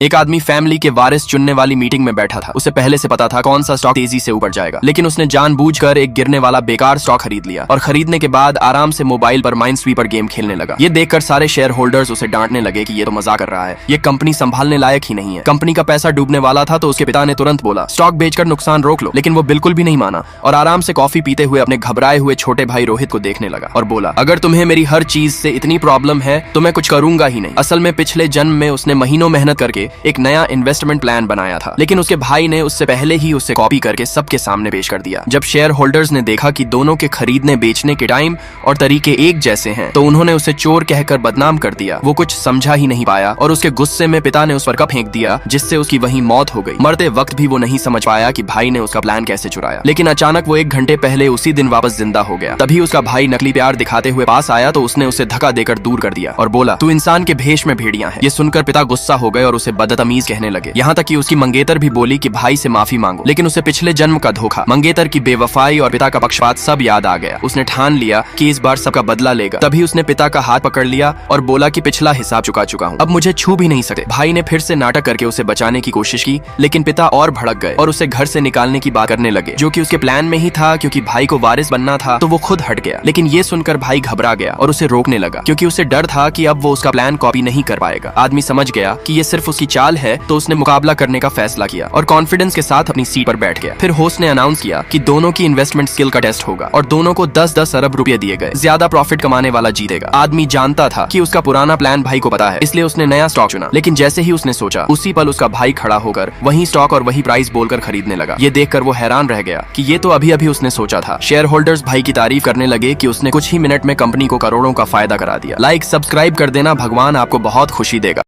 एक आदमी फैमिली के वारिस चुनने वाली मीटिंग में बैठा था। उसे पहले से पता था कौन सा स्टॉक तेजी से ऊपर जाएगा, लेकिन उसने जानबूझकर एक गिरने वाला बेकार स्टॉक खरीद लिया और खरीदने के बाद आराम से मोबाइल पर माइनस्वीपर गेम खेलने लगा। ये देखकर सारे शेयर होल्डर्स उसे डांटने लगे कि ये तो मजाक कर रहा है, ये कंपनी संभालने लायक ही नहीं है। कंपनी का पैसा डूबने वाला था तो उसके पिता ने तुरंत बोला स्टॉक बेचकर नुकसान रोक लो, लेकिन वो बिल्कुल भी नहीं माना और आराम से कॉफी पीते हुए अपने घबराए हुए छोटे भाई रोहित को देखने लगा और बोला, अगर तुम्हें मेरी हर चीज से इतनी प्रॉब्लम है तो मैं कुछ करूंगा ही नहीं। असल में पिछले जन्म में उसने महीनों मेहनत करके एक नया इन्वेस्टमेंट प्लान बनाया था, लेकिन उसके भाई ने उससे पहले ही उसे कॉपी करके सबके सामने पेश कर दिया। जब शेयर होल्डर्स ने देखा कि दोनों के खरीदने बेचने के टाइम और तरीके एक जैसे हैं, तो उन्होंने उसे चोर कहकर बदनाम कर दिया। वो कुछ समझा ही नहीं पाया और उसके गुस्से में पिता ने उस पर कप फेंक दिया, जिससे उसकी वहीं मौत हो गई। मरते वक्त भी वो नहीं समझ पाया कि भाई ने उसका प्लान कैसे चुराया, लेकिन अचानक वो 1 घंटे पहले उसी दिन वापस जिंदा हो गया। तभी उसका भाई नकली प्यार दिखाते हुए पास आया तो उसने उसे धक्का देकर दूर कर दिया और बोला, तू इंसान के भेष में भेड़िया है। ये सुनकर पिता गुस्सा हो गए और उसे बदतमीज कहने लगे। यहाँ तक कि उसकी मंगेतर भी बोली कि भाई से माफी मांगो, लेकिन उसे पिछले जन्म का धोखा, मंगेतर की बेवफाई और पिता का पक्षपात सब याद आ गया। उसने ठान लिया कि इस बार सबका बदला लेगा। तभी उसने पिता का हाथ पकड़ लिया और बोला कि पिछला हिसाब चुका चुका हूँ, अब मुझे छू भी नहीं सकते। भाई ने फिर से नाटक करके उसे बचाने की कोशिश की, लेकिन पिता और भड़क गए और उसे घर से निकालने की बात करने लगे, जो कि उसके प्लान में ही था। क्योंकि भाई को वारिस बनना था तो वो खुद हट गया, लेकिन ये सुनकर भाई घबरा गया और उसे रोकने लगा, क्योंकि उसे डर था कि अब वो उसका प्लान कॉपी नहीं कर पाएगा। आदमी समझ गया कि ये सिर्फ उसकी चाल है, तो उसने मुकाबला करने का फैसला किया और कॉन्फिडेंस के साथ अपनी सीट पर बैठ गया। फिर होस्ट ने अनाउंस किया कि दोनों की इन्वेस्टमेंट स्किल का टेस्ट होगा और दोनों को 10-10 अरब रुपए दिए गए। ज्यादा प्रॉफिट कमाने वाला जीतेगा। आदमी जानता था कि उसका पुराना प्लान भाई को पता है, इसलिए उसने नया स्टॉक चुना, लेकिन जैसे ही उसने सोचा, उसी पल उसका भाई खड़ा होकर वही स्टॉक और वही प्राइस बोलकर खरीदने लगा। ये देखकर वो हैरान रह गया कि ये तो अभी अभी उसने सोचा था। शेयर होल्डर्स भाई की तारीफ करने लगे कि उसने कुछ ही मिनट में कंपनी को करोड़ों का फायदा करा दिया। लाइक सब्सक्राइब कर देना, भगवान आपको बहुत खुशी देगा।